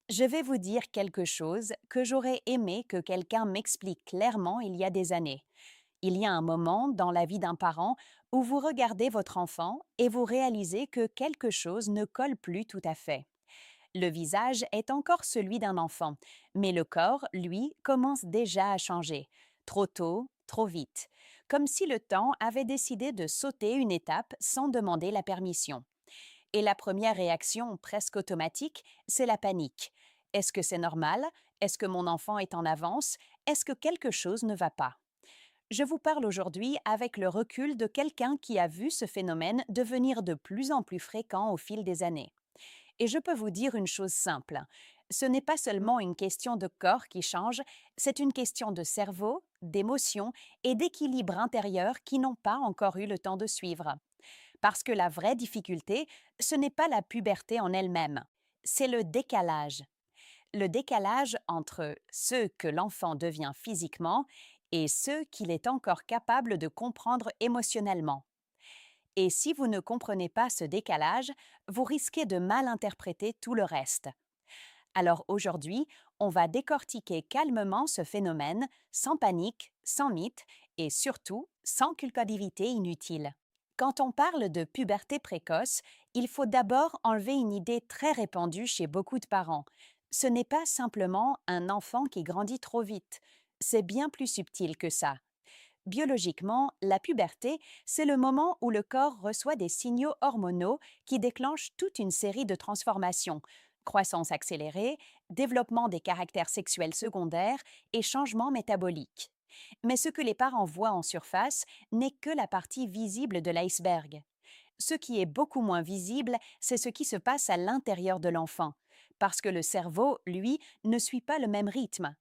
Je vais vous dire quelque chose que j'aurais aimé que quelqu'un m'explique clairement il y a des années. Il y a un moment dans la vie d'un parent où vous regardez votre enfant et vous réalisez que quelque chose ne colle plus tout à fait. Le visage est encore celui d'un enfant, mais le corps, lui, commence déjà à changer. Trop tôt, trop vite. Comme si le temps avait décidé de sauter une étape sans demander la permission. Et la première réaction, presque automatique, c'est la panique. Est-ce que c'est normal? Est-ce que mon enfant est en avance? Est-ce que quelque chose ne va pas? Je vous parle aujourd'hui avec le recul de quelqu'un qui a vu ce phénomène devenir de plus en plus fréquent au fil des années. Et je peux vous dire une chose simple. Ce n'est pas seulement une question de corps qui change, c'est une question de cerveau, d'émotions et d'équilibre intérieur qui n'ont pas encore eu le temps de suivre. Parce que la vraie difficulté, ce n'est pas la puberté en elle-même, c'est le décalage. Le décalage entre ce que l'enfant devient physiquement et ce qu'il est encore capable de comprendre émotionnellement. Et si vous ne comprenez pas ce décalage, vous risquez de mal interpréter tout le reste. Alors aujourd'hui, on va décortiquer calmement ce phénomène, sans panique, sans mythe et surtout sans culpabilité inutile. Quand on parle de puberté précoce, il faut d'abord enlever une idée très répandue chez beaucoup de parents. Ce n'est pas simplement un enfant qui grandit trop vite. C'est bien plus subtil que ça. Biologiquement, la puberté, c'est le moment où le corps reçoit des signaux hormonaux qui déclenchent toute une série de transformations. Croissance accélérée, développement des caractères sexuels secondaires et changements métaboliques. Mais ce que les parents voient en surface n'est que la partie visible de l'iceberg. Ce qui est beaucoup moins visible, c'est ce qui se passe à l'intérieur de l'enfant, parce que le cerveau, lui, ne suit pas le même rythme.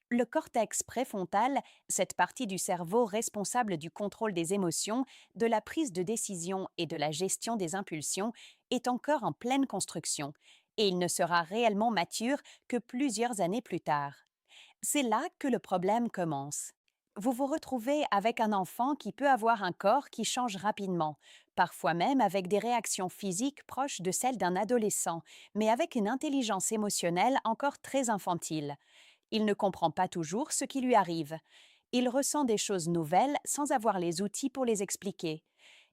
Le cortex préfrontal, cette partie du cerveau responsable du contrôle des émotions, de la prise de décision et de la gestion des impulsions, est encore en pleine construction, et il ne sera réellement mature que plusieurs années plus tard. C'est là que le problème commence. Vous vous retrouvez avec un enfant qui peut avoir un corps qui change rapidement, parfois même avec des réactions physiques proches de celles d'un adolescent, mais avec une intelligence émotionnelle encore très infantile. Il ne comprend pas toujours ce qui lui arrive. Il ressent des choses nouvelles sans avoir les outils pour les expliquer.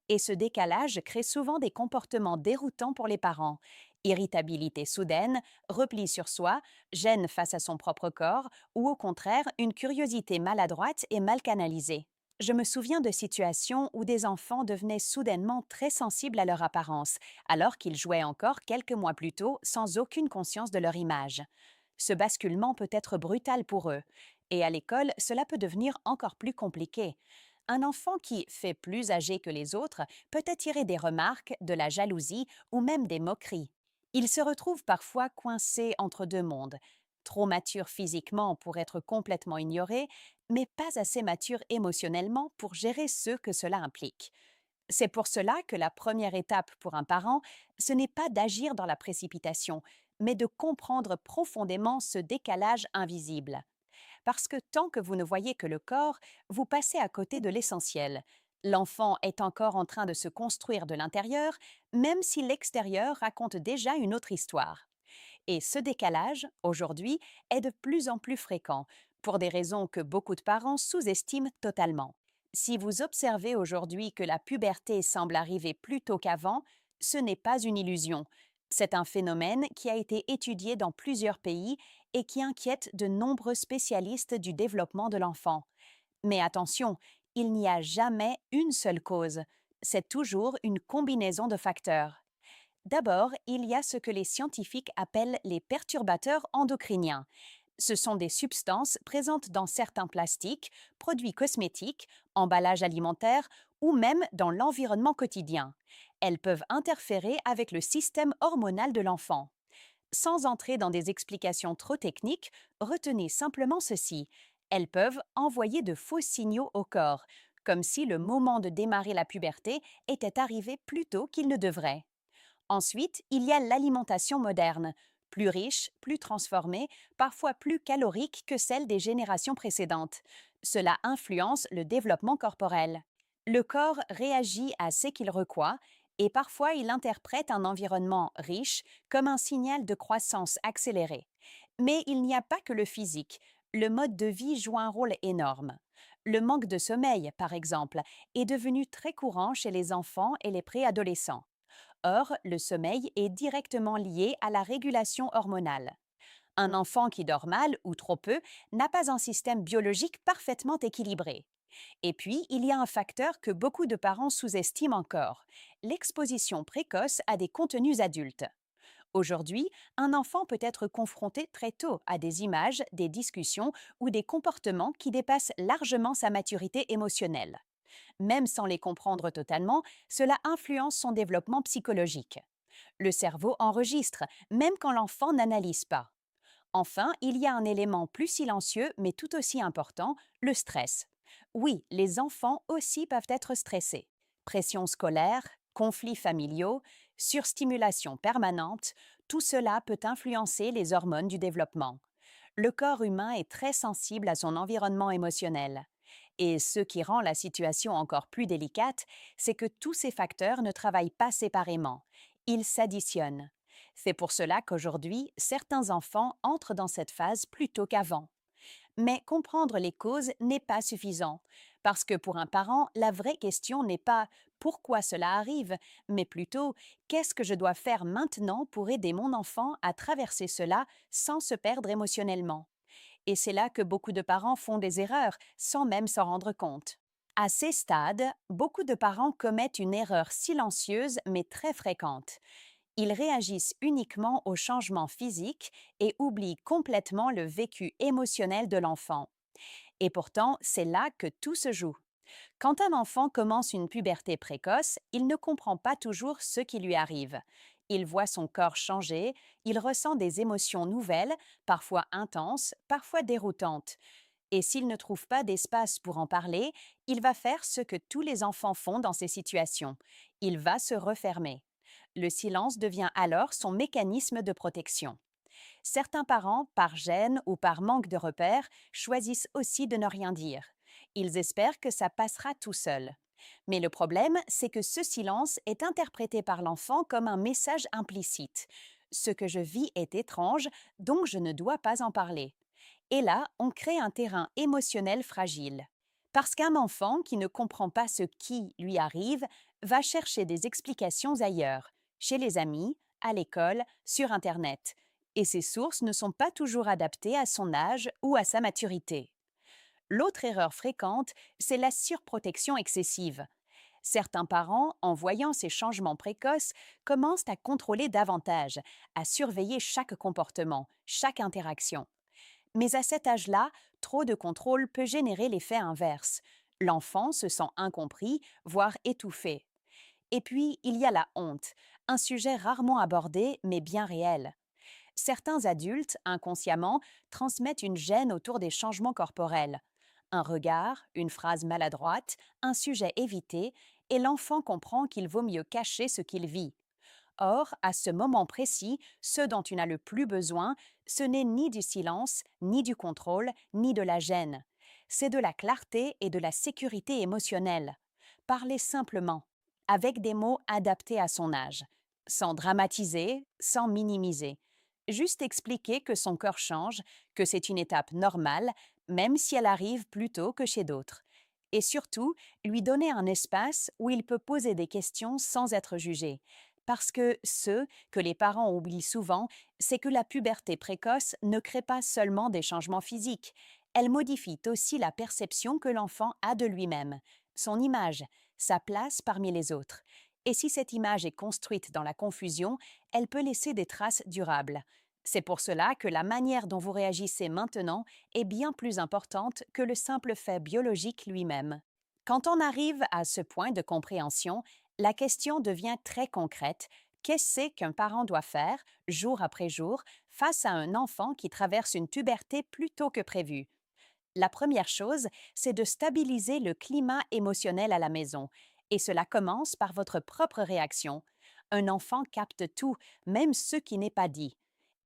Et ce décalage crée souvent des comportements déroutants pour les parents. Irritabilité soudaine, repli sur soi, gêne face à son propre corps ou au contraire une curiosité maladroite et mal canalisée. Je me souviens de situations où des enfants devenaient soudainement très sensibles à leur apparence, alors qu'ils jouaient encore quelques mois plus tôt sans aucune conscience de leur image. Ce basculement peut être brutal pour eux, et à l'école, cela peut devenir encore plus compliqué. Un enfant qui, fait plus âgé que les autres, peut attirer des remarques, de la jalousie ou même des moqueries. Il se retrouve parfois coincé entre deux mondes, trop mature physiquement pour être complètement ignoré, mais pas assez mature émotionnellement pour gérer ce que cela implique. C'est pour cela que la première étape pour un parent, ce n'est pas d'agir dans la précipitation, mais de comprendre profondément ce décalage invisible. Parce que tant que vous ne voyez que le corps, vous passez à côté de l'essentiel. L'enfant est encore en train de se construire de l'intérieur, même si l'extérieur raconte déjà une autre histoire. Et ce décalage, aujourd'hui, est de plus en plus fréquent, pour des raisons que beaucoup de parents sous-estiment totalement. Si vous observez aujourd'hui que la puberté semble arriver plus tôt qu'avant, ce n'est pas une illusion. C'est un phénomène qui a été étudié dans plusieurs pays et qui inquiète de nombreux spécialistes du développement de l'enfant. Mais attention, il n'y a jamais une seule cause. C'est toujours une combinaison de facteurs. D'abord, il y a ce que les scientifiques appellent les perturbateurs endocriniens. Ce sont des substances présentes dans certains plastiques, produits cosmétiques, emballages alimentaires ou même dans l'environnement quotidien. Elles peuvent interférer avec le système hormonal de l'enfant. Sans entrer dans des explications trop techniques, retenez simplement ceci. Elles peuvent envoyer de faux signaux au corps, comme si le moment de démarrer la puberté était arrivé plus tôt qu'il ne devrait. Ensuite, il y a l'alimentation moderne, plus riche, plus transformée, parfois plus calorique que celle des générations précédentes. Cela influence le développement corporel. Le corps réagit à ce qu'il reçoit et parfois il interprète un environnement riche comme un signal de croissance accélérée. Mais il n'y a pas que le physique. Le mode de vie joue un rôle énorme. Le manque de sommeil, par exemple, est devenu très courant chez les enfants et les préadolescents. Or, le sommeil est directement lié à la régulation hormonale. Un enfant qui dort mal ou trop peu n'a pas un système biologique parfaitement équilibré. Et puis, il y a un facteur que beaucoup de parents sous-estiment encore, l'exposition précoce à des contenus adultes. Aujourd'hui, un enfant peut être confronté très tôt à des images, des discussions ou des comportements qui dépassent largement sa maturité émotionnelle. Même sans les comprendre totalement, cela influence son développement psychologique. Le cerveau enregistre, même quand l'enfant n'analyse pas. Enfin, il y a un élément plus silencieux mais tout aussi important, le stress. Oui, les enfants aussi peuvent être stressés. Pression scolaire, conflits familiaux, surstimulation permanente, tout cela peut influencer les hormones du développement. Le corps humain est très sensible à son environnement émotionnel. Et ce qui rend la situation encore plus délicate, c'est que tous ces facteurs ne travaillent pas séparément. Ils s'additionnent. C'est pour cela qu'aujourd'hui, certains enfants entrent dans cette phase plus tôt qu'avant. Mais comprendre les causes n'est pas suffisant, parce que pour un parent, la vraie question n'est pas pourquoi cela arrive, mais plutôt qu'est-ce que je dois faire maintenant pour aider mon enfant à traverser cela sans se perdre émotionnellement. Et c'est là que beaucoup de parents font des erreurs sans même s'en rendre compte. À ces stades, beaucoup de parents commettent une erreur silencieuse mais très fréquente. Ils réagissent uniquement aux changements physiques et oublient complètement le vécu émotionnel de l'enfant. Et pourtant, c'est là que tout se joue. Quand un enfant commence une puberté précoce, il ne comprend pas toujours ce qui lui arrive. Il voit son corps changer, il ressent des émotions nouvelles, parfois intenses, parfois déroutantes. Et s'il ne trouve pas d'espace pour en parler, il va faire ce que tous les enfants font dans ces situations. Il va se refermer. Le silence devient alors son mécanisme de protection. Certains parents, par gêne ou par manque de repères, choisissent aussi de ne rien dire. Ils espèrent que ça passera tout seul. Mais le problème, c'est que ce silence est interprété par l'enfant comme un message implicite. Ce que je vis est étrange, donc je ne dois pas en parler. Et là, on crée un terrain émotionnel fragile. Parce qu'un enfant qui ne comprend pas ce qui lui arrive va chercher des explications ailleurs, chez les amis, à l'école, sur Internet. Et ces sources ne sont pas toujours adaptées à son âge ou à sa maturité. L'autre erreur fréquente, c'est la surprotection excessive. Certains parents, en voyant ces changements précoces, commencent à contrôler davantage, à surveiller chaque comportement, chaque interaction. Mais à cet âge-là, trop de contrôle peut générer l'effet inverse. L'enfant se sent incompris, voire étouffé. Et puis, il y a la honte, un sujet rarement abordé mais bien réel. Certains adultes, inconsciemment, transmettent une gêne autour des changements corporels. Un regard, une phrase maladroite, un sujet évité, et l'enfant comprend qu'il vaut mieux cacher ce qu'il vit. Or, à ce moment précis, ce dont tu n'as le plus besoin, ce n'est ni du silence, ni du contrôle, ni de la gêne. C'est de la clarté et de la sécurité émotionnelle. Parler simplement, avec des mots adaptés à son âge, sans dramatiser, sans minimiser. Juste expliquer que son corps change, que c'est une étape normale, même si elle arrive plus tôt que chez d'autres. Et surtout, lui donner un espace où il peut poser des questions sans être jugé. Parce que ce que les parents oublient souvent, c'est que la puberté précoce ne crée pas seulement des changements physiques, elle modifie aussi la perception que l'enfant a de lui-même, son image, sa place parmi les autres. Et si cette image est construite dans la confusion, elle peut laisser des traces durables. C'est pour cela que la manière dont vous réagissez maintenant est bien plus importante que le simple fait biologique lui-même. Quand on arrive à ce point de compréhension, la question devient très concrète. Qu'est-ce qu'un parent doit faire, jour après jour, face à un enfant qui traverse une puberté plus tôt que prévu? La première chose, c'est de stabiliser le climat émotionnel à la maison. Et cela commence par votre propre réaction. Un enfant capte tout, même ce qui n'est pas dit.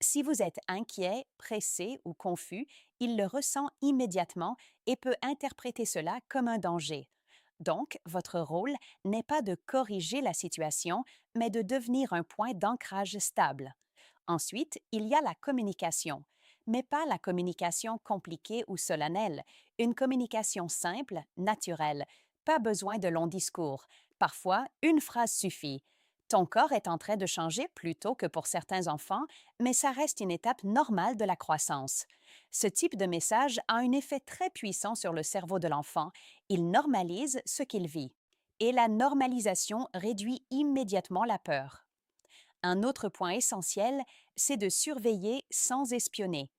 Si vous êtes inquiet, pressé ou confus, il le ressent immédiatement et peut interpréter cela comme un danger. Donc, votre rôle n'est pas de corriger la situation, mais de devenir un point d'ancrage stable. Ensuite, il y a la communication, mais pas la communication compliquée ou solennelle, une communication simple, naturelle, pas besoin de longs discours. Parfois, une phrase suffit. Ton corps est en train de changer plus tôt que pour certains enfants, mais ça reste une étape normale de la croissance. Ce type de message a un effet très puissant sur le cerveau de l'enfant. Il normalise ce qu'il vit. Et la normalisation réduit immédiatement la peur. Un autre point essentiel, c'est de surveiller sans espionner.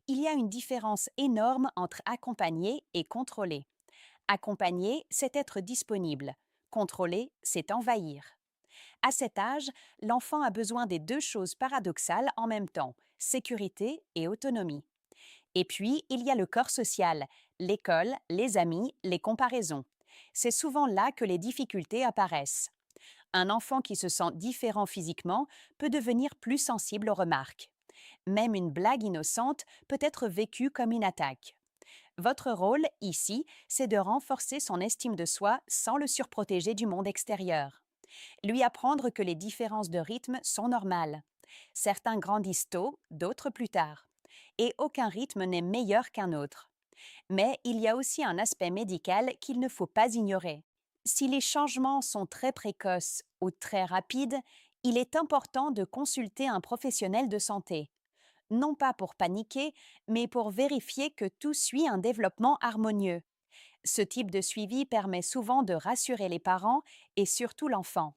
Il y a une différence énorme entre accompagner et contrôler. Accompagner, c'est être disponible. Contrôler, c'est envahir. À cet âge, l'enfant a besoin des deux choses paradoxales en même temps, sécurité et autonomie. Et puis, il y a le corps social, l'école, les amis, les comparaisons. C'est souvent là que les difficultés apparaissent. Un enfant qui se sent différent physiquement peut devenir plus sensible aux remarques. Même une blague innocente peut être vécue comme une attaque. Votre rôle, ici, c'est de renforcer son estime de soi sans le surprotéger du monde extérieur. Lui apprendre que les différences de rythme sont normales. Certains grandissent tôt, d'autres plus tard. Et aucun rythme n'est meilleur qu'un autre. Mais il y a aussi un aspect médical qu'il ne faut pas ignorer. Si les changements sont très précoces ou très rapides, il est important de consulter un professionnel de santé, non pas pour paniquer, mais pour vérifier que tout suit un développement harmonieux. Ce type de suivi permet souvent de rassurer les parents et surtout l'enfant.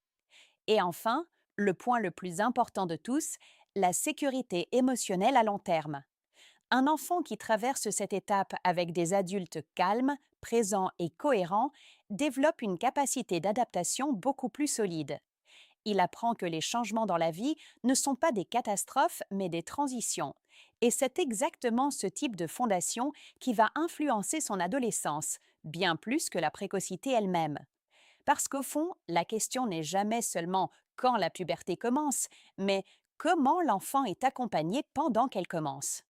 Et enfin, le point le plus important de tous, la sécurité émotionnelle à long terme. Un enfant qui traverse cette étape avec des adultes calmes, présents et cohérents développe une capacité d'adaptation beaucoup plus solide. Il apprend que les changements dans la vie ne sont pas des catastrophes, mais des transitions. Et c'est exactement ce type de fondation qui va influencer son adolescence, bien plus que la précocité elle-même. Parce qu'au fond, la question n'est jamais seulement quand la puberté commence, mais comment l'enfant est accompagné pendant qu'elle commence.